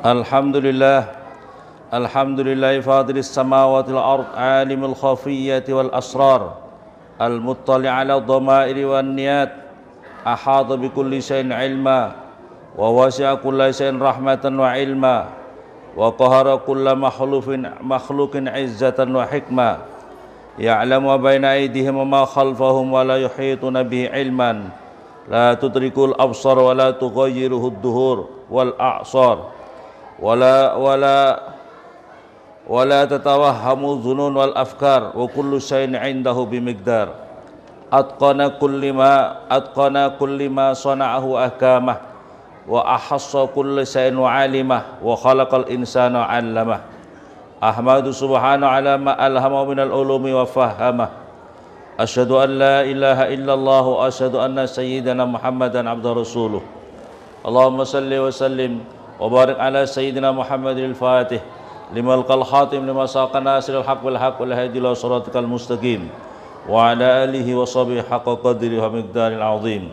Alhamdulillah, alhamdulillahi fadilis samawati wal ard, alimul khafiyyati wal asrar, al-muttali' ala dhamairi wan niyat, ahata bi kulli syai'in ilma, wa wasi'a kulli syai'in rahmatan wa ilma, wa qahara kulla makhluqin izzatan wa hikma, ya'lamu ma baina aydihim wa ma khalfahum wa la yuhituna bihi ilman, la tudrikul absar wa la tughayyiruhu ad-duhur wal a'sar, wala tatawahhamu dhunun wal afkar, wa kullu syai'in 'indahu bimiqdar, atqana kulli ma sana'ahu ahkamah, wa ahassa kulli syai'in wa 'alimah, wa khalaqal insana 'allamah. Ahmadu subhanahu ala ma alhama minal ulumi wa fahamah. Asyhadu an la ilaha illallah wa asyhadu anna sayyidana Muhammadan abduhu rasuluh. Allahumma salli wa sallim wa barik ala sayyidina Muhammadil Fatih limal qal khatim lima saqa nasiril haq wal haq wal hadi ila siratikal mustaqim wa ala alihi wa sahbihi haqqa qadri wa miqdaril azim.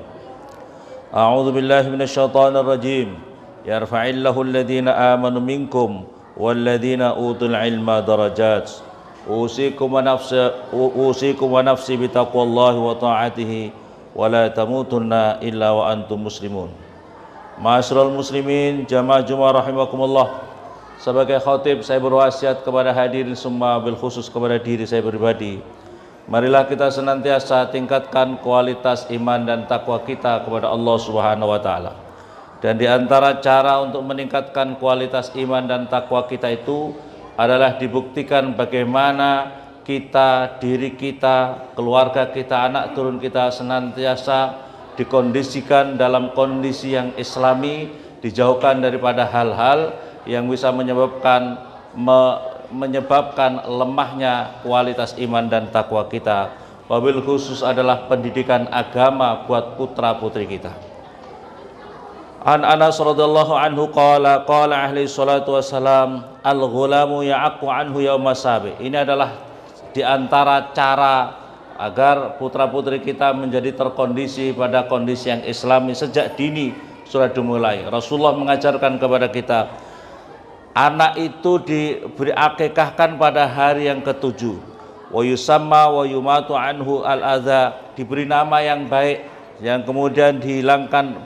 A'udzu billahi minasyaitonir rajim. Yarfa'illahu alladhina amanu minkum walladhina utul ilma darajat. Usikum wa nafsi bitaqwallahi wa ta'atihi wa la tamutunna illa wa antum muslimun. Ma'asyiral muslimin, jamaah Jumat rahimakumullah. Sebagai khatib saya berwasiat kepada hadirin semua, bil khusus kepada diri saya pribadi. Marilah kita senantiasa tingkatkan kualitas iman dan takwa kita kepada Allah Subhanahu wa taala. Dan di antara cara untuk meningkatkan kualitas iman dan takwa kita itu adalah dibuktikan bagaimana kita, diri kita, keluarga kita, anak turun kita senantiasa dikondisikan dalam kondisi yang islami, dijauhkan daripada hal-hal yang bisa menyebabkan lemahnya kualitas iman dan takwa kita. Wabil khusus adalah pendidikan agama buat putra putri kita. An Anas radhiyallahu anhu qala ahli salatu wassalam al-ghulamu ya'aqu anhu yawma sabi. Ini adalah di antara cara agar putra-putri kita menjadi terkondisi pada kondisi yang islami sejak dini sudah dimulai. Rasulullah mengajarkan kepada kita, anak itu diberi akikahkan pada hari yang ketujuh. Wa yusamma wa yumatu anhu al-adza, diberi nama yang baik yang kemudian dihilangkan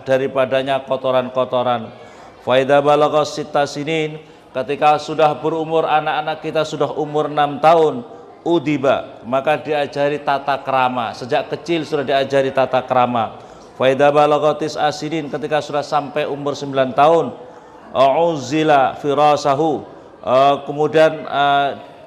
daripadanya kotoran-kotoran. Fa idza balagha sitta sinin, ketika sudah berumur, anak-anak kita sudah umur 6 tahun, udiba, maka diajari tata krama. Sejak kecil sudah diajari tata krama. Fa idza balagha tis'a sinin, ketika sudah sampai umur 9 tahun, uzila firasahu, kemudian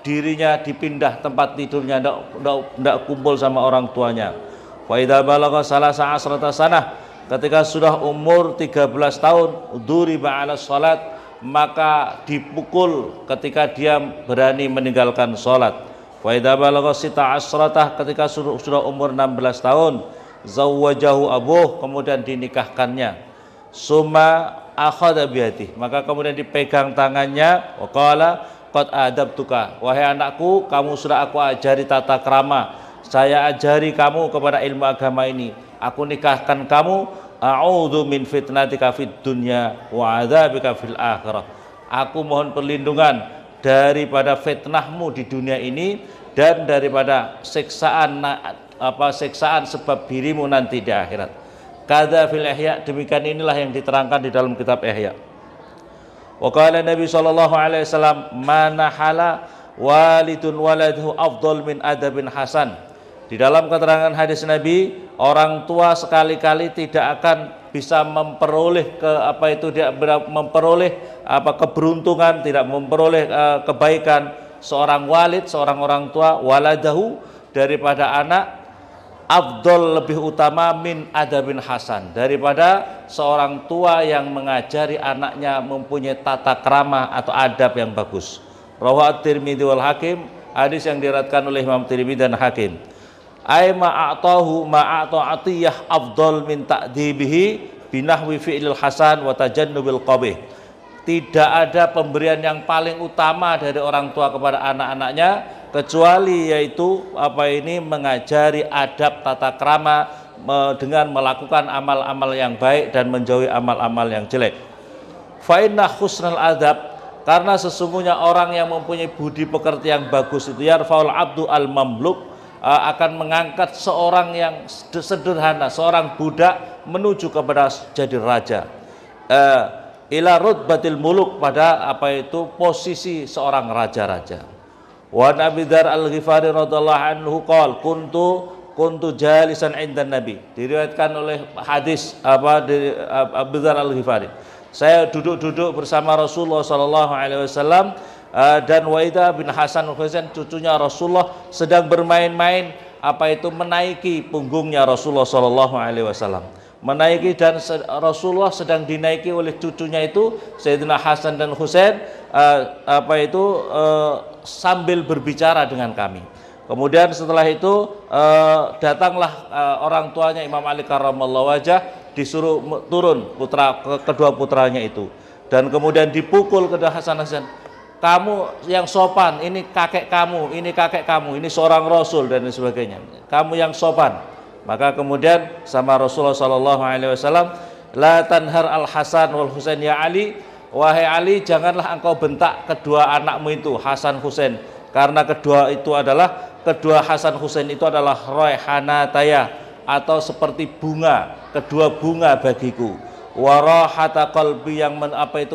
dirinya dipindah tempat tidurnya, tidak kumpul sama orang tuanya. Fa idza balagha salasa asrata sanah, ketika sudah umur 13 tahun, duriba ala salat, maka dipukul ketika dia berani meninggalkan salat. Wa idza balagha sita asratah, ketika sudah umur 16 tahun, zawwajahu abuh, kemudian dinikahkannya. Summa akhadha biyadihi, maka kemudian dipegang tangannya. Wa qala qad adabtuka, wahai anakku, kamu sudah aku ajari tata krama, saya ajari kamu kepada ilmu agama ini, aku nikahkan kamu. A'udzu min fitnatika fid dunya wa adzabika fil akhirah, aku mohon perlindungan daripada fitnahmu di dunia ini dan daripada siksaan sebab dirimu nanti di akhirat. Kadza fil ihya, demikian inilah yang diterangkan di dalam kitab Ihya. Wa qala Nabi sallallahu alaihi wasallam, manahala walidun waladahu afdal min adabin hasan. Di dalam keterangan hadis Nabi, orang tua sekali-kali tidak akan bisa memperoleh keberuntungan, tidak memperoleh kebaikan seorang walid, seorang orang tua, waladahu, daripada anak, afdol, lebih utama, min adabin hasan, daripada seorang tua yang mengajari anaknya mempunyai tata krama atau adab yang bagus. Rawahu Tirmidzi wal Hakim, hadis yang diriwayatkan oleh Imam Tirmidzi dan Hakim. Ai ma'atahu ma'ata'atiyah afdal min ta'dibihi binahwi fi'lil hasan wa tajannubil qabih. Tidak ada pemberian yang paling utama dari orang tua kepada anak-anaknya kecuali yaitu mengajari adab tata krama dengan melakukan amal-amal yang baik dan menjauhi amal-amal yang jelek. Fa inna husnal adab, karena sesungguhnya orang yang mempunyai budi pekerti yang bagus itu yarfaul abdu al mamluk, akan mengangkat seorang yang sederhana, seorang budak menuju kepada jadi raja, ila rutbatil muluk, pada apa itu posisi seorang raja-raja. Wa Abi Dzar Al-Ghifari radhiyallahu anhu qol kuntu jalisan indan Nabi, diriwayatkan oleh hadis dari Abi Dzar Al-Ghifari, saya duduk-duduk bersama Rasulullah sallallahu alaihi wasallam, dan Waidah bin Hasan Husain cucunya Rasulullah sedang bermain-main menaiki punggungnya Rasulullah sallallahu alaihi wasallam, menaiki, dan Rasulullah sedang dinaiki oleh cucunya itu Sayyidina Hasan dan Husain, sambil berbicara dengan kami. Kemudian setelah itu datanglah orang tuanya Imam Ali karramallahu wajah, disuruh turun kedua putranya itu, dan kemudian dipukul ke Hasan, kamu yang sopan, ini kakek kamu, ini seorang Rasul dan sebagainya, kamu yang sopan. Maka kemudian sama Rasulullah sallallahu alaihi wasallam, la tanhar al Hasan wal Husain ya Ali, wahai Ali, janganlah engkau bentak kedua anakmu itu Hasan Husain, karena kedua Hasan Husain itu adalah raihanataya, atau seperti bunga, kedua bunga bagiku, warahata qalbi, yang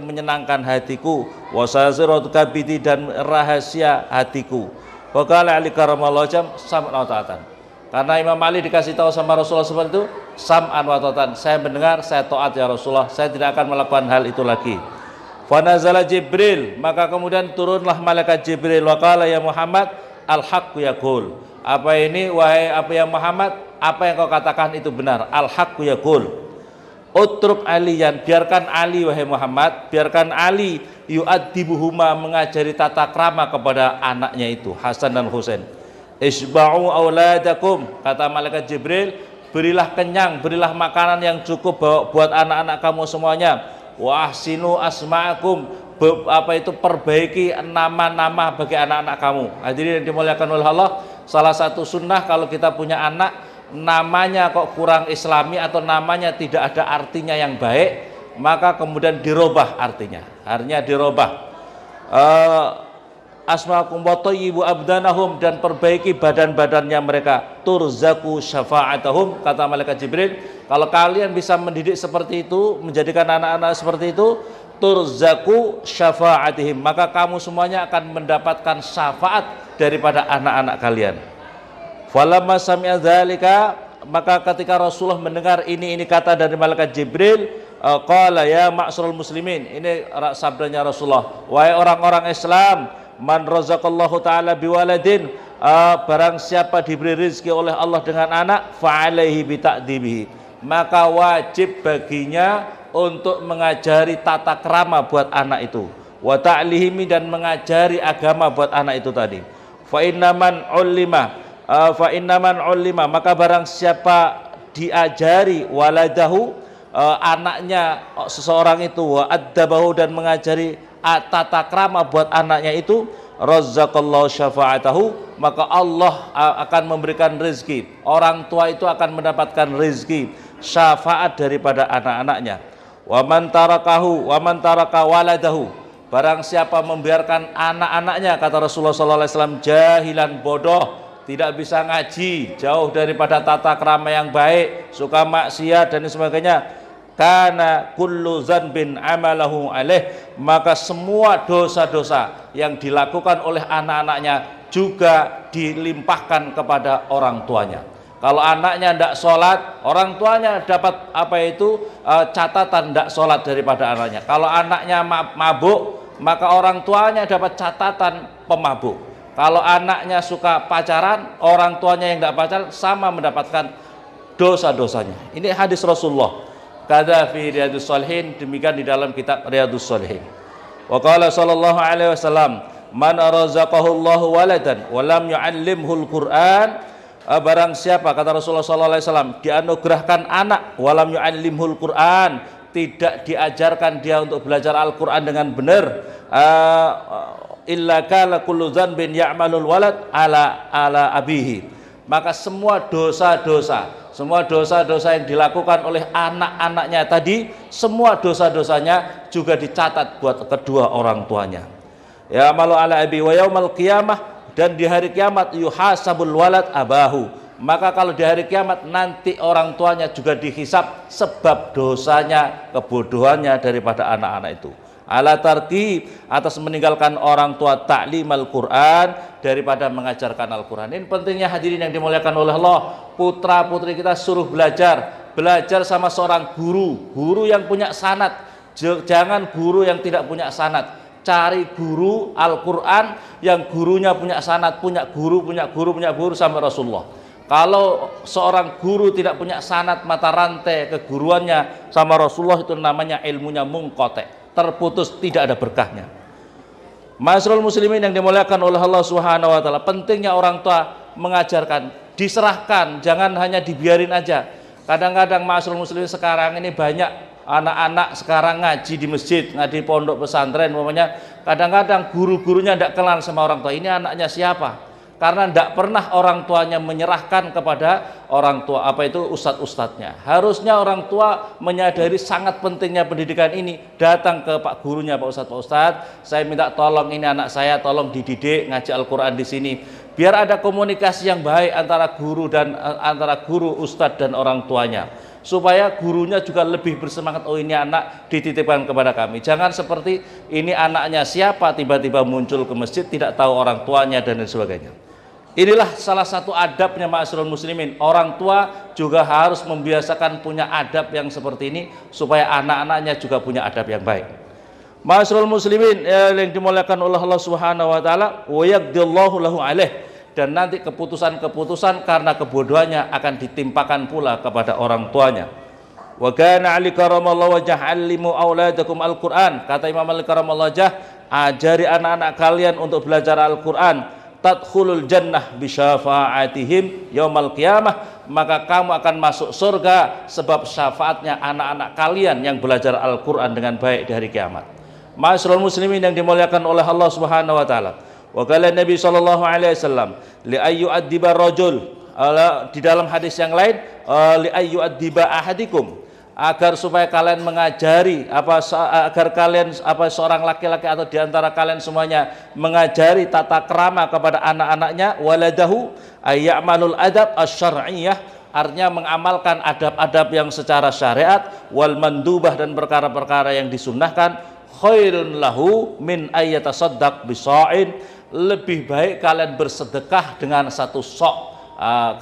menyenangkan hatiku, wasaziratu kabidi, dan rahasia hatiku. Waqala Ali karramallahu wajhah sam'an wa ta'atan, karena Imam Ali dikasih tahu sama Rasulullah seperti itu, sam'an wa ta'atan, saya mendengar, saya taat ya Rasulullah, saya tidak akan melakukan hal itu lagi. Fa nazala Jibril, maka kemudian turunlah malaikat Jibril, waqala ya Muhammad al-haqqu yaqul, wahai ya Muhammad, apa yang kau katakan itu benar, al-haqqu yaqul. Utruk aliyan, biarkan Ali wahai Muhammad, biarkan Ali yu'addibuhuma, mengajari tata krama kepada anaknya itu Hasan dan Husain. Isba'u auladakum, kata malaikat Jibril, berilah kenyang, berilah makanan yang cukup buat anak-anak kamu semuanya. Wa ahsinu asma'akum, perbaiki nama-nama bagi anak-anak kamu. Hadirin yang dimuliakan oleh Allah, salah satu sunnah kalau kita punya anak, namanya kok kurang islami atau namanya tidak ada artinya yang baik, maka kemudian dirubah artinya dirubah. Asma'akum wa thayyibu abdanahum, dan perbaiki badan-badannya mereka. Turzaku syafa'atahum, kata malaikat Jibril, kalau kalian bisa mendidik seperti itu, menjadikan anak-anak seperti itu, turzaku syafa'atihim, maka kamu semuanya akan mendapatkan syafaat daripada anak-anak kalian. Falamma sami'a dzalika, maka ketika Rasulullah mendengar ini kata dari malaikat Jibril, qala ya ma'syarul muslimin, ini sabdanya Rasulullah, wahai orang-orang Islam, man razaqallahu ta'ala biwaladin, barang siapa diberi rezeki oleh Allah dengan anak, fa'alaihi bita'dibihi, maka wajib baginya untuk mengajari tata krama buat anak itu, wa ta'lihimi, dan mengajari agama buat anak itu tadi. Fa innaman ulima, maka barang siapa diajari waladahu, anaknya seseorang itu, wa addabahu, dan mengajari tata krama buat anaknya itu, razzaqallahu syafa'atahu, maka Allah akan memberikan rezeki, orang tua itu akan mendapatkan rezeki syafaat daripada anak-anaknya. Wa man taraka waladahu, barang siapa membiarkan anak-anaknya, kata Rasulullah sallallahu alaihi wasallam, jahilan, bodoh, tidak bisa ngaji, jauh daripada tata krama yang baik, suka maksiat dan sebagainya, kana kullu dzanbin amalahu alaih, maka semua dosa-dosa yang dilakukan oleh anak-anaknya juga dilimpahkan kepada orang tuanya. Kalau anaknya tidak sholat, orang tuanya dapat catatan tidak sholat daripada anaknya. Kalau anaknya mabuk, maka orang tuanya dapat catatan pemabuk. Kalau anaknya suka pacaran, orang tuanya yang tidak pacaran sama mendapatkan dosa-dosanya. Ini hadis Rasulullah. Kada fi Riyadhus Shalihin, demikian di dalam kitab Riyadhus Shalihin. Wa qala sallallahu alaihi wasallam, man razaqahu Allahu waladan wa lam yu'allimhul Qur'an, barang siapa, kata Rasulullah sallallahu alaihi wasallam, dianugerahkan anak, wa lam yu'allimhul Qur'an, tidak diajarkan dia untuk belajar Al-Qur'an dengan benar, illa kala kullu dzanbin ya'malul walad ala abihi, maka semua dosa-dosa, semua dosa-dosa yang dilakukan oleh anak-anaknya tadi, semua dosa-dosanya juga dicatat buat kedua orang tuanya. Ya malu ala abi wa yaumal qiyamah, dan di hari kiamat yuhasabul walad abahu, maka kalau di hari kiamat nanti orang tuanya juga dihisab sebab dosanya, kebodohannya daripada anak-anak itu. Ala tarki, atas meninggalkan orang tua ta'limal Quran, daripada mengajarkan Al-Quran. Ini pentingnya hadirin yang dimuliakan oleh Allah, putra putri kita suruh belajar sama seorang guru yang punya sanad, jangan guru yang tidak punya sanad. Cari guru Al-Quran yang gurunya punya sanad, punya guru sampai Rasulullah. Kalau seorang guru tidak punya sanad, mata rantai keguruannya sama Rasulullah, itu namanya ilmunya mungkotek, terputus, tidak ada berkahnya. Ma'asyiral muslimin yang dimuliakan oleh Allah Subhanahu wa taala, pentingnya orang tua mengajarkan, diserahkan, jangan hanya dibiarin aja. Kadang-kadang ma'asyiral muslimin sekarang ini banyak anak-anak sekarang ngaji di masjid, ngaji pondok pesantren umpamanya, kadang-kadang guru-gurunya tidak kenal sama orang tua, ini anaknya siapa? Karena tidak pernah orang tuanya menyerahkan kepada orang tua, ustadz-ustadznya. Harusnya orang tua menyadari sangat pentingnya pendidikan ini, datang ke pak gurunya, pak ustadz, saya minta tolong ini anak saya, tolong dididik ngaji Al-Quran di sini, biar ada komunikasi yang baik antara guru, ustadz dan orang tuanya, supaya gurunya juga lebih bersemangat. Oh, ini anak dititipkan kepada kami. Jangan seperti ini anaknya siapa, tiba-tiba muncul ke masjid, tidak tahu orang tuanya dan lain sebagainya. Inilah salah satu adabnya ma'asyiral muslimin. Orang tua juga harus membiasakan punya adab yang seperti ini, supaya anak-anaknya juga punya adab yang baik. Ma'asyiral muslimin yang dimuliakan oleh Allah Subhanahu wa taala, wa yaqdillahu lahu alaih, dan nanti keputusan-keputusan karena kebodohannya akan ditimpakan pula kepada orang tuanya. Wa kana ali karamallahu wajah alimu auladakum Al-Qur'an, kata Imam Ali karamallahu wajah, ajari anak-anak kalian untuk belajar Al-Qur'an, tadkhulul jannah bisyafa'atihim yaumal qiyamah, maka kamu akan masuk surga sebab syafaatnya anak-anak kalian yang belajar Al-Qur'an dengan baik di hari kiamat. Ma'asyiral muslimin yang dimuliakan oleh Allah Subhanahu wa taala, wa qala Nabi sallallahu alaihi wasallam li ayyu addiba rajul, di dalam hadis yang lain li ayyu addiba ahadikum, agar supaya kalian mengajari agar kalian seorang laki-laki atau diantara kalian semuanya mengajari tata krama kepada anak-anaknya, waladahu ayyamalul adab asy-syar'iyyah, artinya mengamalkan adab-adab yang secara syariat, wal mandubah, dan perkara-perkara yang disunnahkan, khairun lahu min ayyatasaddaq bisa'in, lebih baik kalian bersedekah dengan satu sok.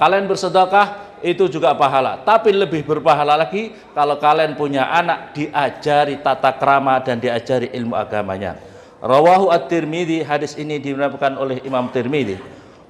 Kalian bersedekah itu juga pahala, tapi lebih berpahala lagi kalau kalian punya anak diajari tata krama dan diajari ilmu agamanya. Rawahu at-Tirmidzi, hadis ini diriwayatkan oleh Imam Tirmidzi.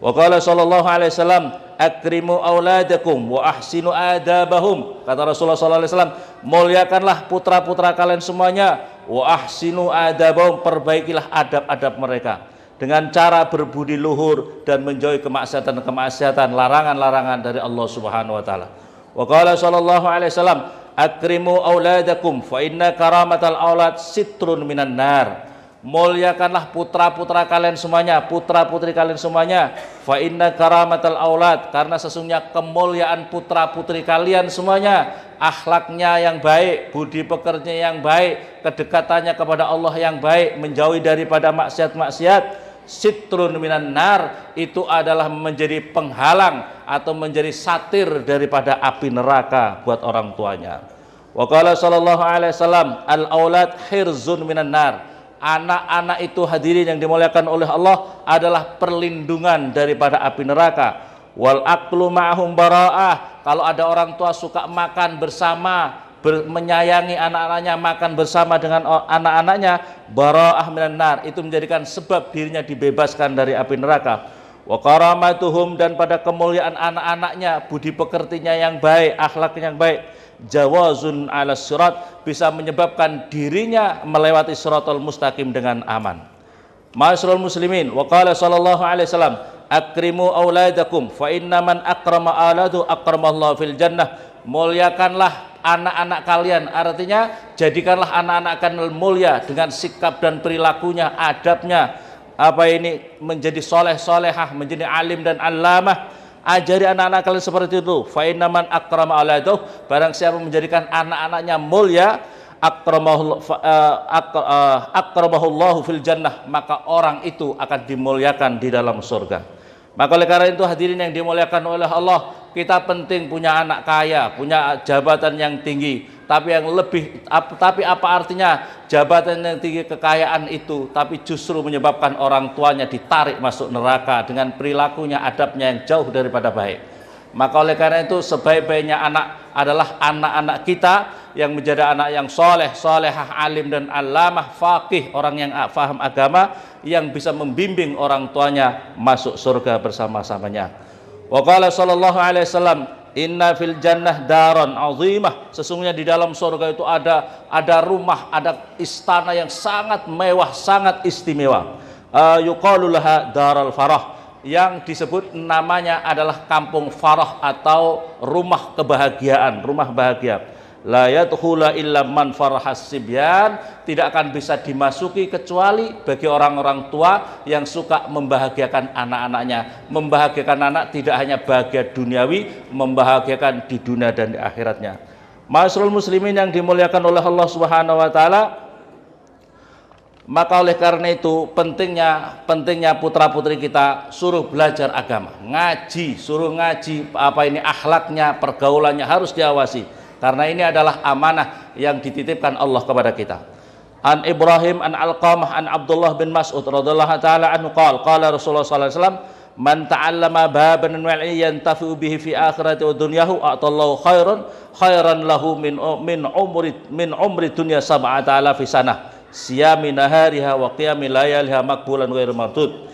Wa qala sallallahu alaihi wasallam, akrimu auladakum wa ahsinu adabahum, kata Rasulullah sallallahu alaihi wasallam, muliakanlah putra-putra kalian semuanya, wa ahsinu adabahum, perbaikilah adab-adab mereka dengan cara berbudi luhur dan menjauhi kemaksiatan, larangan-larangan dari Allah Subhanahu wa taala. Wa qala sallallahu alaihi wasallam, akrimu auladakum fa inna karamatal aulad sitrun minan nar. Muliakanlah putra-putra kalian semuanya, putra-putri kalian semuanya, fa inna karamatal aulad, karena sesungguhnya kemuliaan putra-putri kalian semuanya, akhlaknya yang baik, budi pekertinya yang baik, kedekatannya kepada Allah yang baik, menjauhi daripada maksiat-maksiat, sitrun minan nar, itu adalah menjadi penghalang atau menjadi satir daripada api neraka buat orang tuanya. Wa qala sallallahu alaihi wasallam, al aulad hirzun minan nar, anak-anak itu hadirin yang dimuliakan oleh Allah adalah perlindungan daripada api neraka. Wal aqlu ma'hum bara'ah, kalau ada orang tua suka makan bersama, menyayangi anak-anaknya, makan bersama dengan anak-anaknya, bara'ah minan nar, itu menjadikan sebab dirinya dibebaskan dari api neraka. Wa karamatuhum, dan pada kemuliaan anak-anaknya, budi pekertinya yang baik, akhlaknya yang baik, jawazun ala sirat, bisa menyebabkan dirinya melewati siratal mustaqim dengan aman. Ma'asyiral muslimin, wa qala sallallahu alaihi wasallam, akrimu auladakum fa inna man akrama auladu akramallahu fil jannah, muliakanlah anak-anak kalian, artinya jadikanlah anak-anak kalian mulia dengan sikap dan perilakunya, adabnya, menjadi soleh solehah, menjadi alim dan allamah, Ajari anak-anak kalian seperti itu. Fa inna man akrama auladuh, barang siapa menjadikan anak-anaknya mulia, akramahullahu fil jannah, maka orang itu akan dimuliakan di dalam surga. Maka oleh karena itu hadirin yang dimuliakan oleh Allah, kita penting punya anak kaya, punya jabatan yang tinggi, tapi apa artinya jabatan yang tinggi, kekayaan itu, tapi justru menyebabkan orang tuanya ditarik masuk neraka dengan perilakunya, adabnya yang jauh daripada baik. Maka oleh karena itu sebaik-baiknya anak adalah anak-anak kita yang menjadi anak yang soleh, solehah, alim dan alamah, faqih, orang yang faham agama, yang bisa membimbing orang tuanya masuk surga bersama-samanya. Wa qala sallallahu alaihi wasallam, inna fil jannah daron azimah, sesungguhnya di dalam surga itu ada rumah, ada istana yang sangat mewah, sangat istimewa. Yuqalu laha daral farah, yang disebut namanya adalah kampung farah atau rumah kebahagiaan, rumah bahagia. La yadkhula illa man farahas sibyan, tidak akan bisa dimasuki kecuali bagi orang-orang tua yang suka membahagiakan anak-anaknya. Membahagiakan anak tidak hanya bahagia duniawi, membahagiakan di dunia dan di akhiratnya. Ma'asyiral muslimin yang dimuliakan oleh Allah Subhanahu wa taala, maka oleh karena itu pentingnya putra-putri kita suruh belajar agama, ngaji, suruh ngaji, akhlaknya, pergaulannya harus diawasi. Karena ini adalah amanah yang dititipkan Allah kepada kita. An Ibrahim an Alqamah an Abdullah bin Mas'ud radhiyallahu taala anhu qala Rasulullah sallallahu alaihi wasallam, man ta'allama baban yantafi'u bihi fi akhirati wa dunyahu a'tallahu khairan lahu min umri dunya sab'ata alafi sanah siyami nahariha wa qiyami layaliha makbulan ghairu mardud.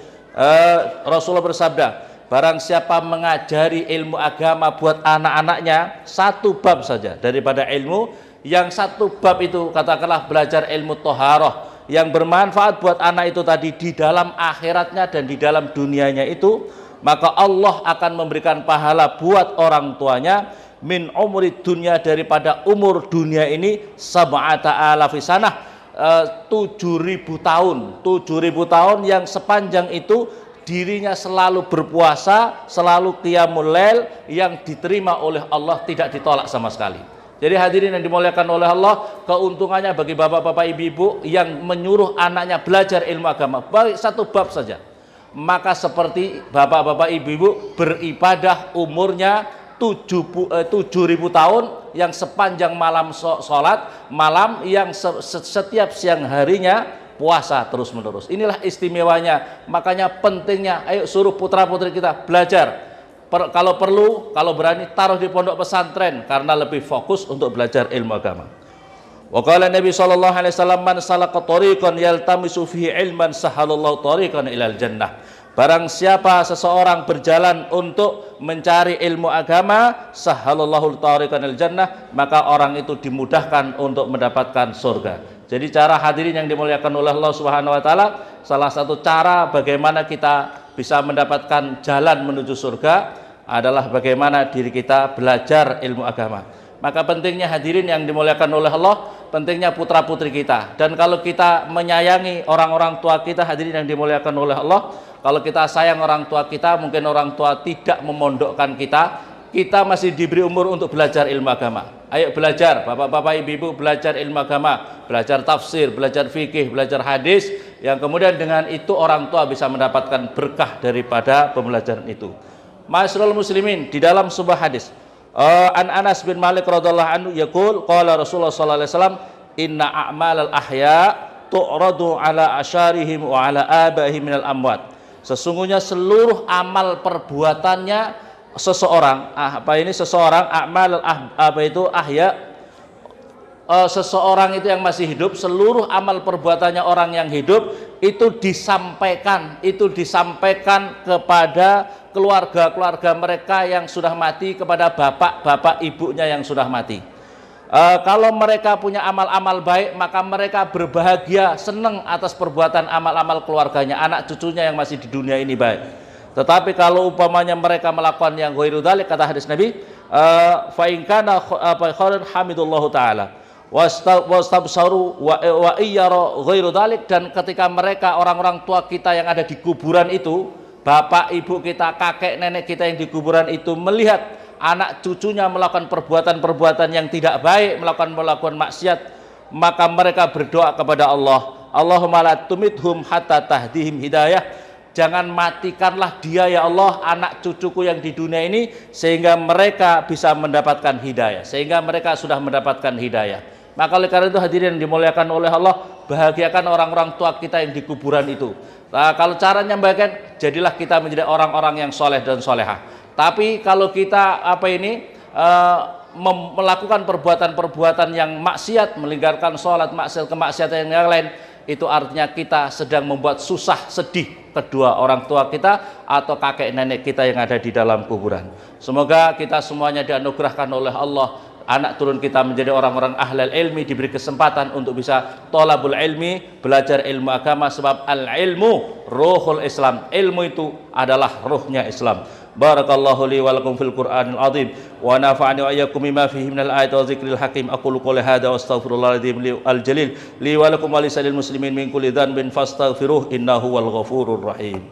Rasulullah bersabda, barang siapa mengajari ilmu agama buat anak-anaknya satu bab saja daripada ilmu, yang satu bab itu katakanlah belajar ilmu toharoh yang bermanfaat buat anak itu tadi di dalam akhiratnya dan di dalam dunianya itu, maka Allah akan memberikan pahala buat orang tuanya min umri dunia, daripada umur dunia ini sab'ata alafi sanah, 7.000 tahun, 7.000 tahun yang sepanjang itu dirinya selalu berpuasa, selalu qiyamul lail, yang diterima oleh Allah, tidak ditolak sama sekali. Jadi hadirin yang dimuliakan oleh Allah, keuntungannya bagi bapak-bapak, ibu-ibu yang menyuruh anaknya belajar ilmu agama, baik satu bab saja, maka seperti bapak-bapak, ibu-ibu beribadah umurnya 7.000 tahun, yang sepanjang malam sholat malam, yang setiap siang harinya puasa terus menerus. Inilah istimewanya. Makanya pentingnya, ayo suruh putra putri kita belajar. Kalau perlu, kalau berani, taruh di pondok pesantren karena lebih fokus untuk belajar ilmu agama. Wa qala Nabi sallallahu alaihi wasallam, man salaka tariqan yaltamisu fihi ilman sahalallahu tariqan ilal jannah. Barang siapa seseorang berjalan untuk mencari ilmu agama, sahalallahu tariqan ilal jannah, maka orang itu dimudahkan untuk mendapatkan surga. Jadi cara hadirin yang dimuliakan oleh Allah Subhanahu wa taala, salah satu cara bagaimana kita bisa mendapatkan jalan menuju surga adalah bagaimana diri kita belajar ilmu agama. Maka pentingnya hadirin yang dimuliakan oleh Allah, pentingnya putra-putri kita. Dan kalau kita menyayangi orang-orang tua kita, hadirin yang dimuliakan oleh Allah, kalau kita sayang orang tua kita, mungkin orang tua tidak memondokkan kita masih diberi umur untuk belajar ilmu agama. Ayo belajar, bapak-bapak, ibu-ibu, belajar ilmu agama, belajar tafsir, belajar fikih, belajar hadis, yang kemudian dengan itu orang tua bisa mendapatkan berkah daripada pembelajaran itu. Ma'asyiral muslimin, di dalam sebuah hadis, an Anas bin Malik radhiyallahu anhu yaqul qala Rasulullah sallallahu alaihi wasallam, inna a'malal ahya tu'radu ala asyarihim wa ala abaihim minal amwat. Sesungguhnya seluruh amal perbuatannya seseorang, seseorang itu yang masih hidup, seluruh amal perbuatannya orang yang hidup itu disampaikan kepada keluarga-keluarga mereka yang sudah mati, kepada bapak-bapak ibunya yang sudah mati. Kalau mereka punya amal-amal baik, maka mereka berbahagia, senang atas perbuatan amal-amal keluarganya, anak cucunya yang masih di dunia ini baik. Tetapi kalau umpamanya mereka melakukan yang ghairu dzalik, kata hadis Nabi, fa in kana khairan hamidullahu taala wastabsaru wa iyyara ghairu dzalik, dan ketika mereka orang-orang tua kita yang ada di kuburan itu bapak ibu kita, kakek nenek kita yang di kuburan itu melihat anak cucunya melakukan perbuatan-perbuatan yang tidak baik, melakukan maksiat, maka mereka berdoa kepada Allah, Allahumma la tumithum hatta tahdihim hidayah, jangan matikanlah dia ya Allah, anak cucuku yang di dunia ini, sehingga mereka bisa mendapatkan hidayah, sehingga mereka sudah mendapatkan hidayah. Maka oleh karena itu hadirin yang dimuliakan oleh Allah, bahagiakan orang-orang tua kita yang di kuburan itu. Nah, kalau caranya bahagiakan, jadilah kita menjadi orang-orang yang soleh dan solehah. Tapi kalau kita melakukan perbuatan-perbuatan yang maksiat, meninggalkan sholat, kemaksiatan yang lain, itu artinya kita sedang membuat susah, sedih kedua orang tua kita atau kakek nenek kita yang ada di dalam kuburan. Semoga kita semuanya dianugerahkan oleh Allah, anak turun kita menjadi orang-orang ahlul ilmi, diberi kesempatan untuk bisa thalabul ilmi, belajar ilmu agama, sebab al ilmu ruhul Islam, ilmu itu adalah ruhnya Islam. Barakallahu li wa lakum fil Qur'anil azim wa nafa'ani wa iyyakum bima fihi minal ayati wa dzikril hakim. Aqulu qouli hadza wa astaghfirullahal azim al jalil li wa lakum wa lisal muslimin min kulli dhanbin fastaghfiruh innahu wal ghafurur rahim.